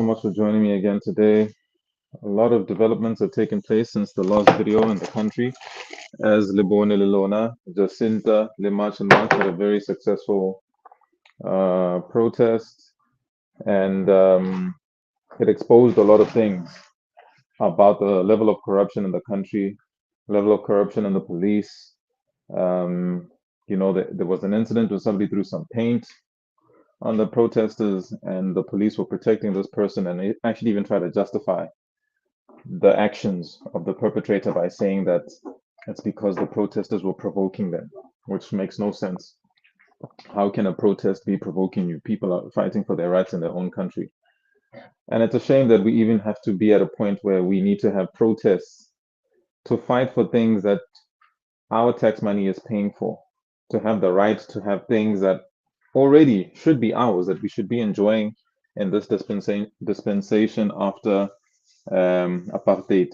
much for joining me again today. A lot of developments have taken place since the last video in the country, as Lebone Lelona, Jacinta Limache and March had a very successful protest, and it exposed a lot of things about the level of corruption in the country, level of corruption in the police. Um, there was an incident where somebody threw some paint on the protesters, and the police were protecting this person, and they actually even tried to justify the actions of the perpetrator by saying that it's because the protesters were provoking them, which makes no sense. How can a protest be provoking you? People are fighting for their rights in their own country. And it's a shame that we even have to be at a point where we need to have protests to fight for things that our tax money is paying for, to have the right to have things that already should be ours, that we should be enjoying in this dispensation after apartheid.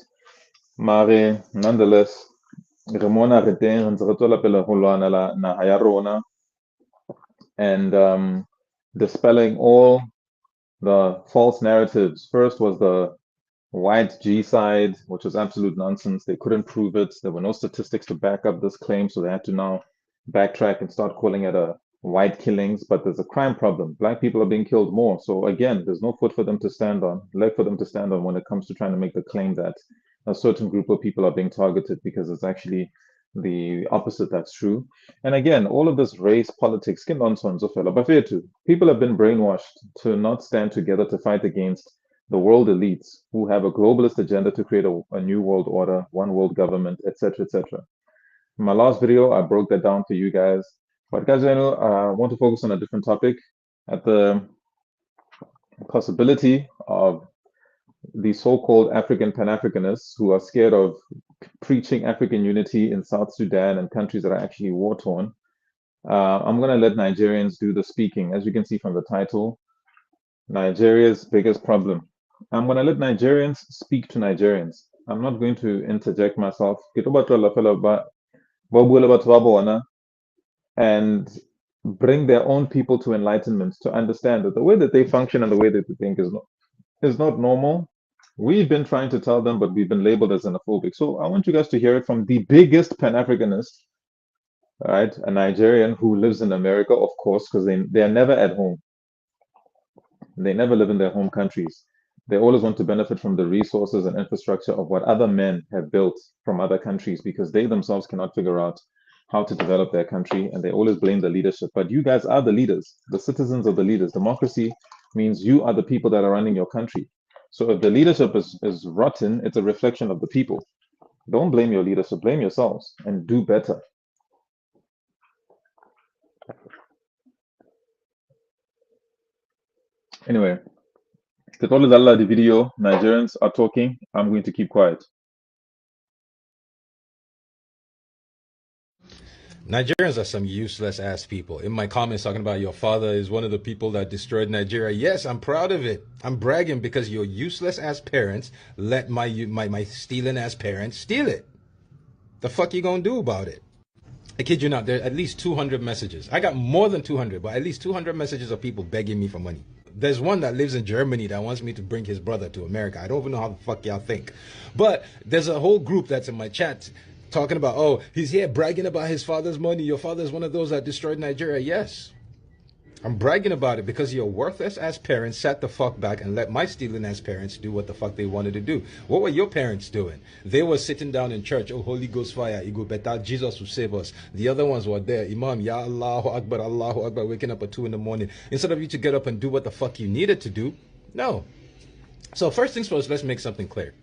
Mare, nonetheless, re mona re teng re ntse re tswela pele ho lwanela naha ya rona, and dispelling all the false narratives. First was the white G-side, which was absolute nonsense. They couldn't prove it. There were no statistics to back up this claim, so they had to now backtrack and start calling it a white killings. But there's a crime problem. Black people are being killed more. So again, there's no foot for them to stand on, leg for them to stand on when it comes to trying to make the claim that a certain group of people are being targeted, because it's actually the opposite that's true. And again, all of this race politics, people have been brainwashed to not stand together to fight against the world elites who have a globalist agenda to create a new world order, one world government, etc., etc. In my last video, I broke that down for you guys. But guys, I know I want to focus on a different topic, at the possibility of the so-called African Pan-Africanists who are scared of preaching African unity in South Sudan and countries that are actually war-torn. I'm going to let Nigerians do the speaking. As you can see from the title, Nigeria's biggest problem. I'm going to let Nigerians speak to Nigerians. I'm not going to interject myself and bring their own people to enlightenment, to understand that the way that they function and the way that they think is not normal. We've been trying to tell them, but we've been labeled as xenophobic. So I want you guys to hear it from the biggest Pan-Africanist, right? A Nigerian who lives in America, of course, because they are never at home. They never live in their home countries. They always want to benefit from the resources and infrastructure of what other men have built from other countries, because they themselves cannot figure out how to develop their country, and they always blame the leadership. But you guys are the leaders. The citizens are the leaders. Democracy means you are the people that are running your country. So if the leadership is rotten, it's a reflection of the people. Don't blame your leadership, blame yourselves and do better. Anyway, the the video, Nigerians are talking. I'm going to keep quiet. Nigerians are some useless ass people. In my comments talking about your father is one of the people that destroyed Nigeria. Yes, I'm proud of it. I'm bragging because your useless ass parents let my stealing ass parents steal it. The fuck you gonna do about it? I kid you not, there are at least 200 messages. I got more than 200, but at least 200 messages of people begging me for money. There's one that lives in Germany that wants me to bring his brother to America. I don't even know how the fuck y'all think. But there's a whole group that's in my chat talking about, oh, he's here bragging about his father's money. Your father's one of those that destroyed Nigeria. Yes. I'm bragging about it because your worthless ass parents sat the fuck back and let my stealing ass parents do what the fuck they wanted to do. What were your parents doing? They were sitting down in church. Oh, Holy Ghost fire, it go better. Jesus will save us. The other ones were there. Imam, Ya Allahu Akbar, waking up at 2 in the morning. Instead of you to get up and do what the fuck you needed to do, no. So first things first, let's make something clear.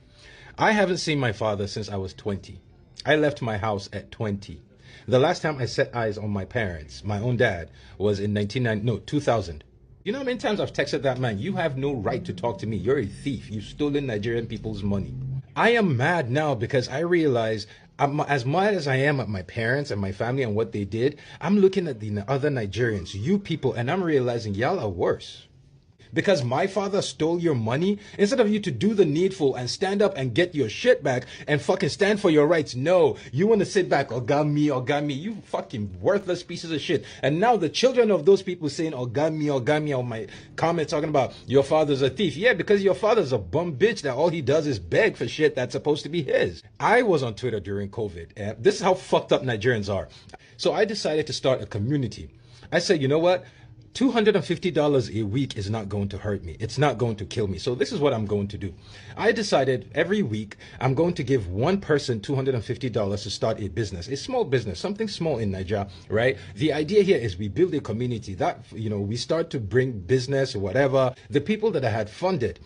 I haven't seen my father since I was 20. I left my house at 20. The last time I set eyes on my parents, my own dad, was in 2000. You know how many times I've texted that man, you have no right to talk to me. You're a thief. You've stolen Nigerian people's money. I am mad now because I realize as mad as I am at my parents and my family and what they did, I'm looking at the other Nigerians, you people, and I'm realizing y'all are worse. because my father stole your money, instead of you to do the needful and stand up and get your shit back and fucking stand for your rights. No, you want to sit back, organ me, you fucking worthless pieces of shit. And now the children of those people saying organ me on my comment talking about your father's a thief. Yeah, because your father's a bum bitch that all he does is beg for shit that's supposed to be his. I was on Twitter during COVID. And this is how fucked up Nigerians are. So I decided to start a community. I said, you know what? $250 a week is not going to hurt me. It's not going to kill me. So this is what I'm going to do. I decided every week I'm going to give one person $250 to start a business, a small business, something small in Nigeria, right? The idea here is we build a community that, we start to bring business or whatever. The people that I had funded,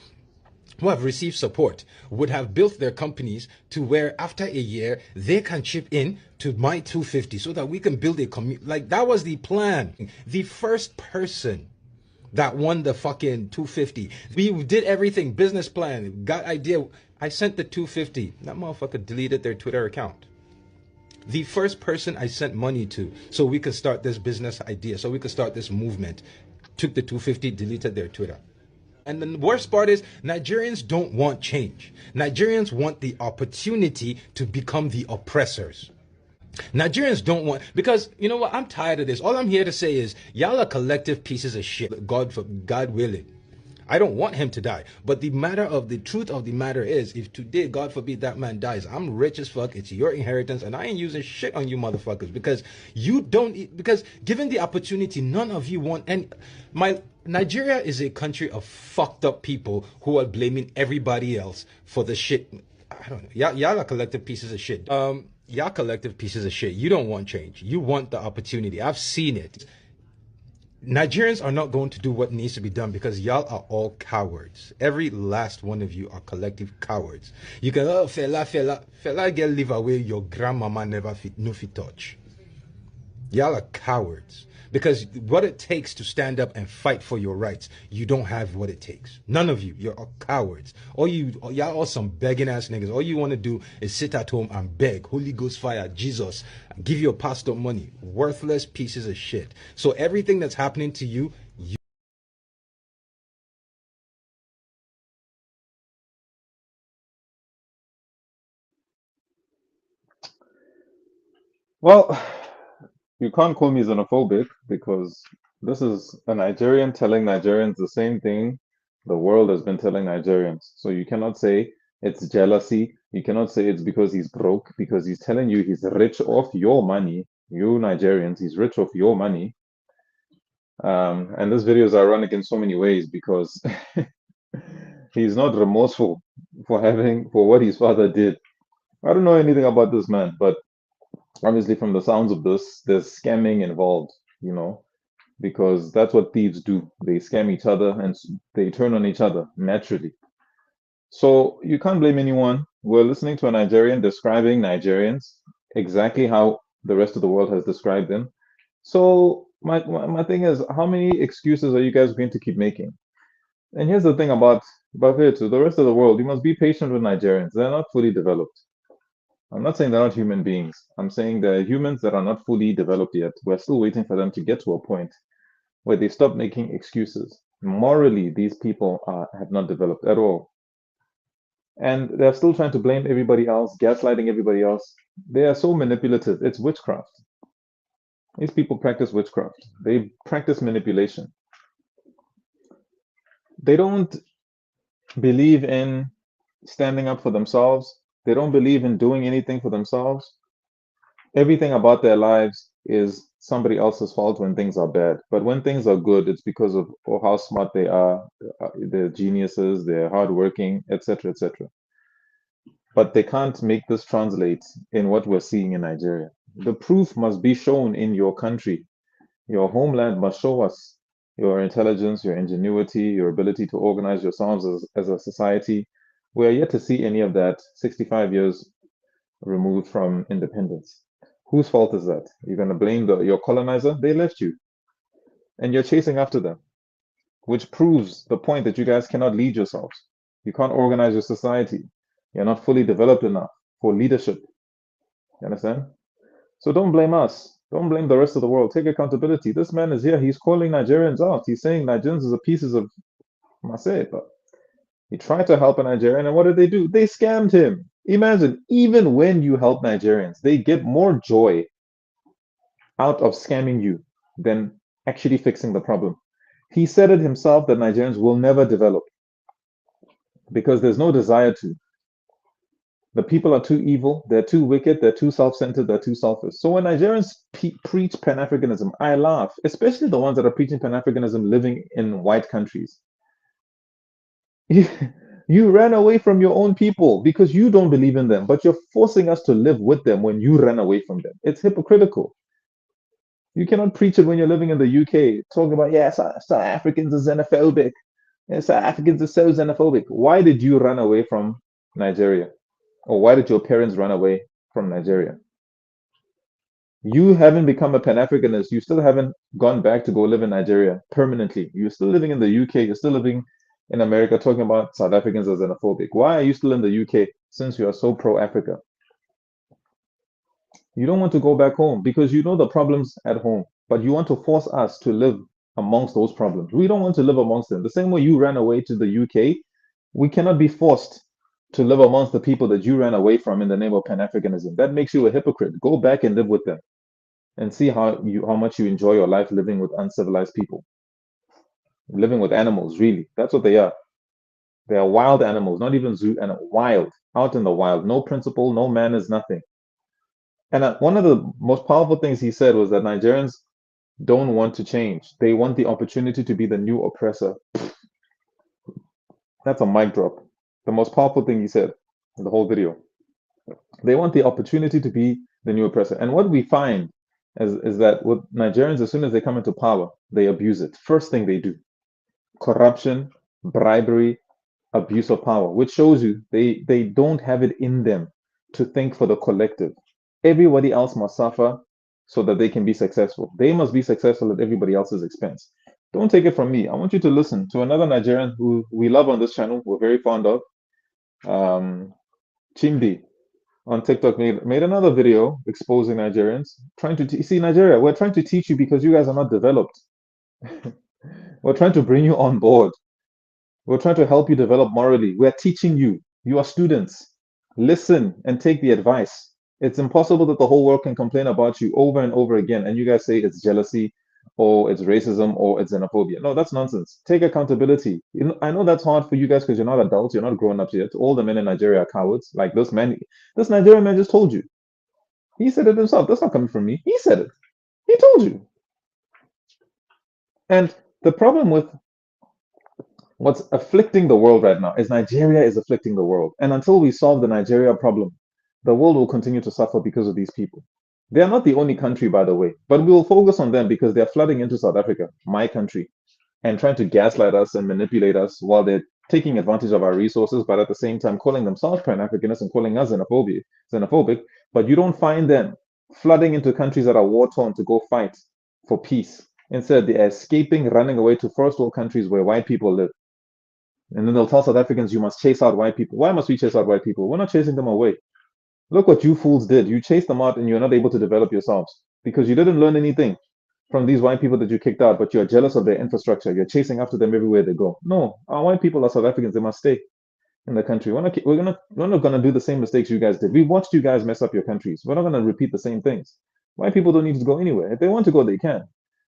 who have received support, would have built their companies to where after a year they can chip in to my 250 so that we can build a community. Like, that was the plan. The first person that won the fucking 250, we did everything, business plan, got idea. I sent the 250. That motherfucker deleted their Twitter account. The first person I sent money to so we could start this business idea, so we could start this movement, took the 250, deleted their Twitter. And the worst part is Nigerians don't want change. Nigerians want the opportunity to become the oppressors. Nigerians don't want, because you know what? I'm tired of this. All I'm here to say is y'all are collective pieces of shit. God willing. I don't want him to die. But the truth of the matter is, if today, God forbid, that man dies, I'm rich as fuck. It's your inheritance, and I ain't using shit on you motherfuckers because given the opportunity, none of you want any. Nigeria is a country of fucked up people who are blaming everybody else for the shit. I don't know. Y'all are collective pieces of shit. Y'all collective pieces of shit. You don't want change. You want the opportunity. I've seen it. Nigerians are not going to do what needs to be done because y'all are all cowards. Every last one of you are collective cowards. You can, fella get live away your grandmama never fit touch. Y'all are cowards because what it takes to stand up and fight for your rights, you don't have what it takes. None of you, you're all cowards. Y'all are some begging ass niggas. All you want to do is sit at home and beg, Holy Ghost fire, Jesus, give your pastor money. Worthless pieces of shit. So everything that's happening to you, Well, you can't call me xenophobic because this is a Nigerian telling Nigerians the same thing the world has been telling Nigerians. So you cannot say it's jealousy. You cannot say it's because he's broke, because he's telling you he's rich off your money. You Nigerians, he's rich off your money. And this video is ironic in so many ways because he's not remorseful for what his father did. I don't know anything about this man, but obviously from the sounds of this, there's scamming involved, because that's what thieves do. They scam each other and they turn on each other naturally. So you can't blame anyone. We're listening to a Nigerian describing Nigerians exactly how the rest of the world has described them. So my thing is, how many excuses are you guys going to keep making? And here's the thing about it, the rest of the world, you must be patient with Nigerians. They're not fully developed. I'm not saying they're not human beings. I'm saying they're humans that are not fully developed yet. We're still waiting for them to get to a point where they stop making excuses. Morally, these people have not developed at all. And they're still trying to blame everybody else, gaslighting everybody else. They are so manipulative. It's witchcraft. These people practice witchcraft. They practice manipulation. They don't believe in standing up for themselves. They don't believe in doing anything for themselves. Everything about their lives is somebody else's fault when things are bad. But when things are good, it's because of how smart they are, they're geniuses, they're hardworking, etc., etc. But they can't make this translate in what we're seeing in Nigeria. The proof must be shown in your country. Your homeland must show us your intelligence, your ingenuity, your ability to organize yourselves as a society. We are yet to see any of that 65 years removed from independence. Whose fault is that? You're going to blame your colonizer? They left you. And you're chasing after them, which proves the point that you guys cannot lead yourselves. You can't organize your society. You're not fully developed enough for leadership. You understand? So don't blame us. Don't blame the rest of the world. Take accountability. This man is here. He's calling Nigerians out. He's saying Nigerians are pieces of I must say it, but he tried to help a Nigerian, and what did they do? They scammed him. Imagine, even when you help Nigerians, they get more joy out of scamming you than actually fixing the problem. He said it himself that Nigerians will never develop because there's no desire to. The people are too evil, they're too wicked, they're too self centered, they're too selfish. So when Nigerians preach Pan Africanism, I laugh, especially the ones that are preaching Pan Africanism living in white countries. You ran away from your own people because you don't believe in them, but you're forcing us to live with them when you ran away from them. It's hypocritical. You cannot preach it when you're living in the UK, talking about, yeah, South Africans are xenophobic. Yeah, South Africans are so xenophobic. Why did you run away from Nigeria? Or why did your parents run away from Nigeria? You haven't become a Pan-Africanist. You still haven't gone back to go live in Nigeria permanently. You're still living in the UK. You're still living in America talking about South Africans as xenophobic. Why are you still in the UK since you are so pro-Africa? You don't want to go back home because you know the problems at home, but you want to force us to live amongst those problems. We don't want to live amongst them. The same way you ran away to the UK, we cannot be forced to live amongst the people that you ran away from in the name of Pan-Africanism. That makes you a hypocrite. Go back and live with them and see how much you enjoy your life living with uncivilized people. Living with animals, really. That's what they are. They are wild animals, not even zoo and wild, out in the wild. No principle, no manners, nothing. And one of the most powerful things he said was that Nigerians don't want to change. They want the opportunity to be the new oppressor. That's a mic drop. The most powerful thing he said in the whole video. They want the opportunity to be the new oppressor. And what we find is that with Nigerians, as soon as they come into power, they abuse it. First thing they do. Corruption, bribery, abuse of power, which shows you they don't have it in them to think for the collective. Everybody else must suffer so that they can be successful. They must be successful at everybody else's expense. Don't take it from me. I want you to listen to another Nigerian who we love on this channel, we're very fond of. Chimdi on TikTok made another video exposing Nigerians, trying to see Nigeria. We're trying to teach you because you guys are not developed. We're trying to bring you on board. We're trying to help you develop morally. We're teaching you. You are students. Listen and take the advice. It's impossible that the whole world can complain about you over and over again, and you guys say it's jealousy, or it's racism, or it's xenophobia. No, that's nonsense. Take accountability. I know that's hard for you guys because you're not adults, you're not grown up yet. All the men in Nigeria are cowards. Like this Nigerian man just told you. He said it himself. That's not coming from me. He said it. He told you. And the problem with what's afflicting the world right now is Nigeria is afflicting the world. And until we solve the Nigeria problem, the world will continue to suffer because of these people. They are not the only country, by the way, but we will focus on them because they're flooding into South Africa, my country, and trying to gaslight us and manipulate us while they're taking advantage of our resources, but at the same time calling themselves Pan-Africanists and calling us xenophobic. But you don't find them flooding into countries that are war-torn to go fight for peace. Instead, they're escaping, running away to first world countries where white people live. And then they'll tell South Africans, you must chase out white people. Why must we chase out white people? We're not chasing them away. Look what you fools did. You chased them out and you're not able to develop yourselves because you didn't learn anything from these white people that you kicked out, but you're jealous of their infrastructure. You're chasing after them everywhere they go. No, our white people are South Africans. They must stay in the country. We're not gonna do the same mistakes you guys did. We watched you guys mess up your countries. We're not gonna repeat the same things. White people don't need to go anywhere. If they want to go, they can.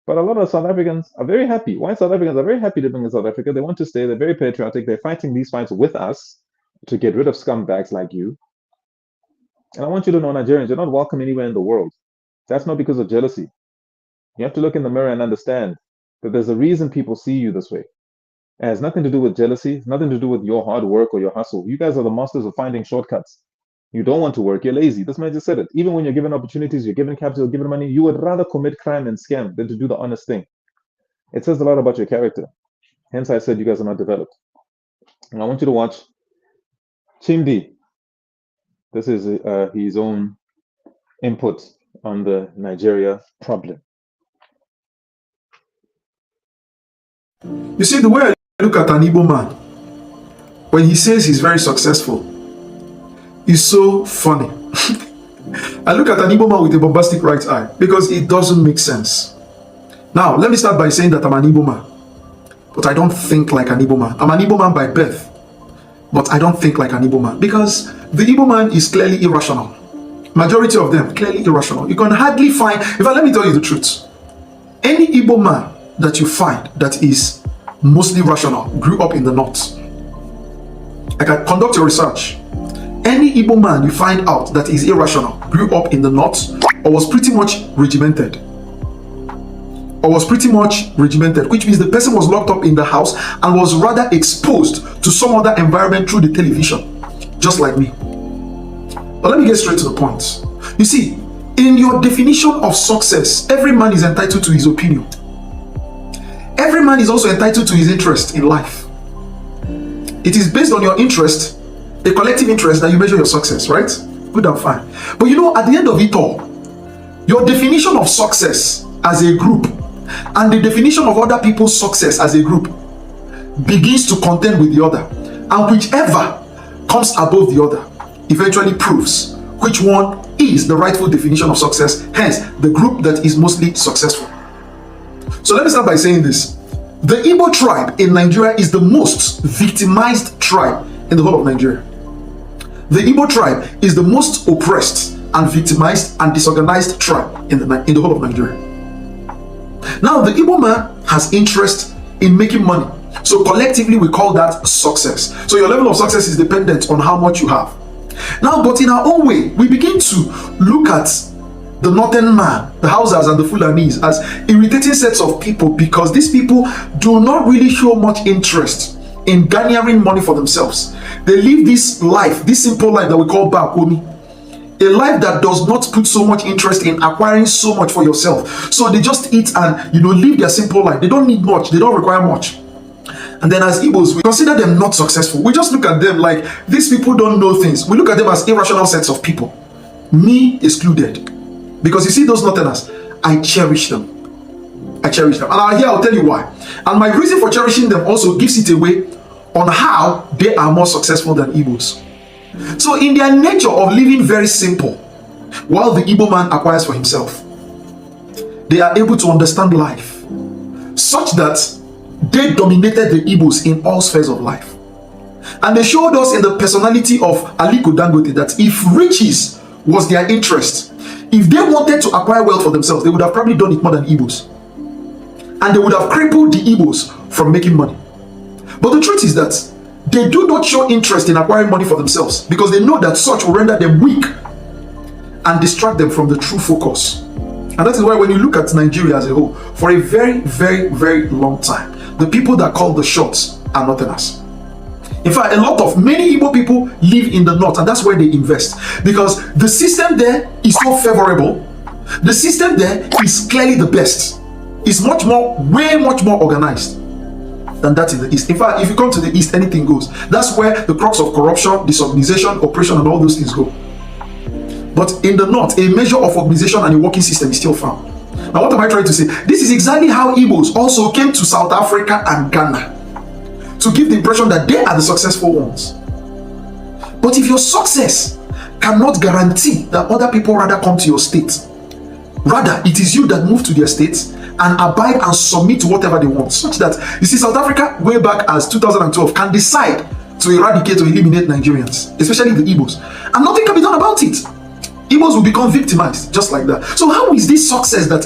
But a lot of South Africans are very happy. White South Africans are very happy living in South Africa. They want to stay. They're very patriotic. They're fighting these fights with us to get rid of scumbags like you. And I want you to know, Nigerians, you're not welcome anywhere in the world. That's not because of jealousy. You have to look in the mirror and understand that there's a reason people see you this way. It has nothing to do with jealousy. It's nothing to do with your hard work or your hustle. You guys are the masters of finding shortcuts. You don't want to work. You're lazy. This man just said it. Even when you're given opportunities, you're given capital, given money, you would rather commit crime and scam than to do the honest thing. It says a lot about your character. Hence, I said you guys are not developed. And I want you to watch Chimdi. This is his own input on the Nigeria problem. You see, the way I look at an Igbo man, when he says he's very successful, is so funny. I look at an Igbo man with a bombastic right eye because it doesn't make sense. Now, let me start by saying that I'm an Igbo man. but I don't think like an Igbo man. I'm an Igbo man by birth, but I don't think like an Igbo man because the Igbo man is clearly irrational. Majority of them clearly irrational. You can hardly find, in fact, let me tell you the truth. Any Igbo man that you find that is mostly rational grew up in the north. I can conduct your research. Any Igbo man you find out that is irrational grew up in the north or was pretty much regimented. Which means the person was locked up in the house and was rather exposed to some other environment through the television, just like me. But let me get straight to the point. You see, in your definition of success, every man is entitled to his opinion. Every man is also entitled to his interest in life. It is based on your interest, a collective interest, that you measure your success, right? Good and fine. But you know, at the end of it all, your definition of success as a group and the definition of other people's success as a group begins to contend with the other. And whichever comes above the other eventually proves which one is the rightful definition of success, hence the group that is mostly successful. So let me start by saying this. The Igbo tribe in Nigeria is the most victimized tribe in the whole of Nigeria. The Igbo tribe is the most oppressed and victimized and disorganized tribe in the whole of Nigeria. Now, the Igbo man has interest in making money. So collectively, we call that success. So your level of success is dependent on how much you have. Now, but in our own way, we begin to look at the northern man, the Hausas and the Fulanis, as irritating sets of people because these people do not really show much interest in garnering money for themselves. They live this life, this simple life that we call Bakomi, a life that does not put so much interest in acquiring so much for yourself. So they just eat and live their simple life. They don't need much, they don't require much. And then as Igbos, we consider them not successful. We just look at them like these people don't know things. We look at them as irrational sets of people, me excluded. Because you see those Northerners, I cherish them. And I'll tell you why. And my reason for cherishing them also gives it away on how they are more successful than Igbos. So in their nature of living very simple, while the Igbo man acquires for himself, they are able to understand life such that they dominated the Igbos in all spheres of life. And they showed us in the personality of Aliko Dangote that if riches was their interest, if they wanted to acquire wealth for themselves, they would have probably done it more than Igbos. And they would have crippled the Igbos from making money. But the truth is that they do not show interest in acquiring money for themselves because they know that such will render them weak and distract them from the true focus. And that is why when you look at Nigeria as a whole, for a very, very, very long time, the people that call the shots are Northerners. In fact, many Igbo people live in the north, and that's where they invest because the system there is so favorable. The system there is clearly the best. It's way much more organized than that in the east. In fact, if you come to the east, anything goes. That's where the crux of corruption, disorganization, oppression, and all those things go. But in the north, a measure of organization and a working system is still found. Now, what am I trying to say? This is exactly how Igbos also came to South Africa and Ghana to give the impression that they are the successful ones. But if your success cannot guarantee that other people rather come to your state, rather it is you that move to their states and abide and submit to whatever they want, such that, you see, South Africa way back as 2012 can decide to eradicate or eliminate Nigerians, especially the Igbos, and nothing can be done about it. Igbos will become victimized just like that. So how is this success that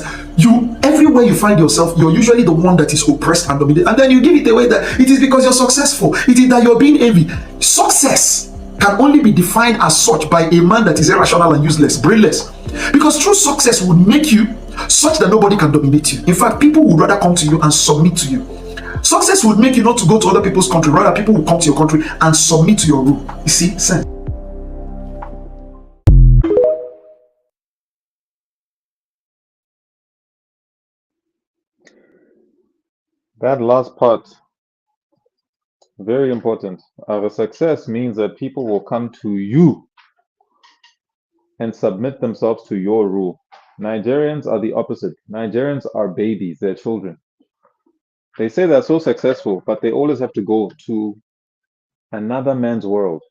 everywhere you find yourself, you're usually the one that is oppressed and dominated, and then you give it away that it is because you're successful, it is that you're being envied? Success can only be defined as such by a man that is irrational and useless, brainless. Because true success would make you such that nobody can dominate you. In fact, people would rather come to you and submit to you. Success would make you not to go to other people's country, rather people will come to your country and submit to your rule. You see, sense. That last part, very important. Our success means that people will come to you and submit themselves to your rule. Nigerians are the opposite. Nigerians are babies, they're children. They say they're so successful, but they always have to go to another man's world,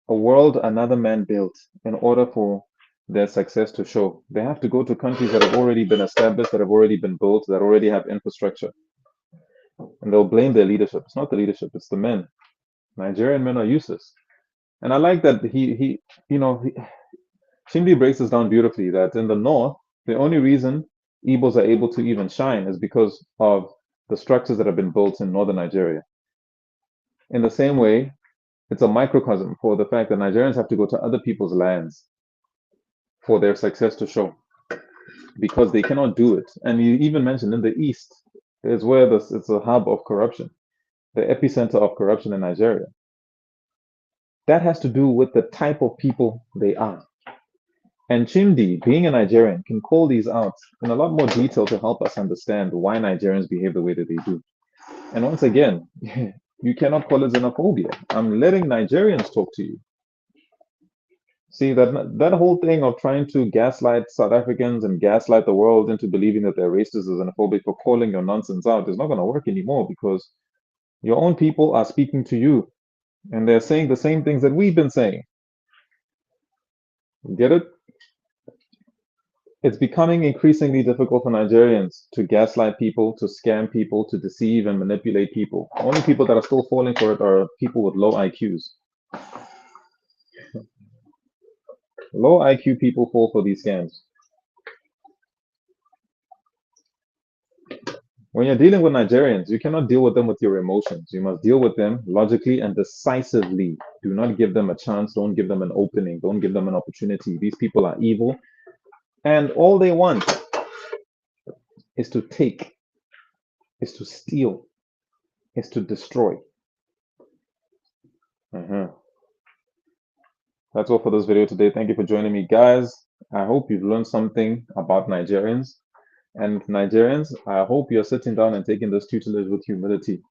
a world another man built, in order for their success to show. They have to go to countries that have already been established, that have already been built, that already have infrastructure. And they'll blame their leadership. It's not the leadership, it's the men. Nigerian men are useless. And I like that Chimdi breaks this down beautifully that in the north, the only reason Igbos are able to even shine is because of the structures that have been built in northern Nigeria. In the same way, it's a microcosm for the fact that Nigerians have to go to other people's lands for their success to show because they cannot do it. And you even mentioned in the east is where it's a hub of corruption, the epicenter of corruption in Nigeria. That has to do with the type of people they are. And Chimdi, being a Nigerian, can call these out in a lot more detail to help us understand why Nigerians behave the way that they do. And once again, you cannot call it xenophobia. I'm letting Nigerians talk to you. See, that whole thing of trying to gaslight South Africans and gaslight the world into believing that they're racist or xenophobic for calling your nonsense out is not going to work anymore because your own people are speaking to you and they're saying the same things that we've been saying. Get it? It's becoming increasingly difficult for Nigerians to gaslight people, to scam people, to deceive and manipulate people. Only people that are still falling for it are people with low IQs. Low IQ people fall for these scams. When you're dealing with Nigerians, you cannot deal with them with your emotions. You must deal with them logically and decisively. Do not give them a chance. Don't give them an opening. Don't give them an opportunity. These people are evil. And all they want is to take, is to steal, is to destroy. That's all for this video today. Thank you for joining me, guys. I hope you've learned something about Nigerians. And Nigerians, I hope you're sitting down and taking this tutelage with humility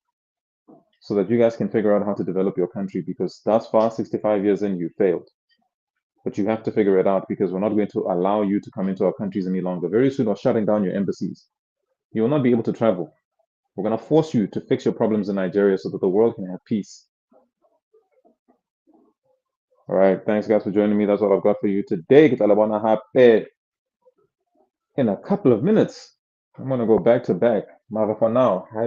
so that you guys can figure out how to develop your country, because thus far, 65 years in, you failed. But you have to figure it out, because we're not going to allow you to come into our countries any longer. Very soon, we're shutting down your embassies. You will not be able to travel. We're going to force you to fix your problems in Nigeria so that the world can have peace. All right. Thanks, guys, for joining me. That's all I've got for you today. In a couple of minutes, I'm going to go back to back. Mara for now. Hi,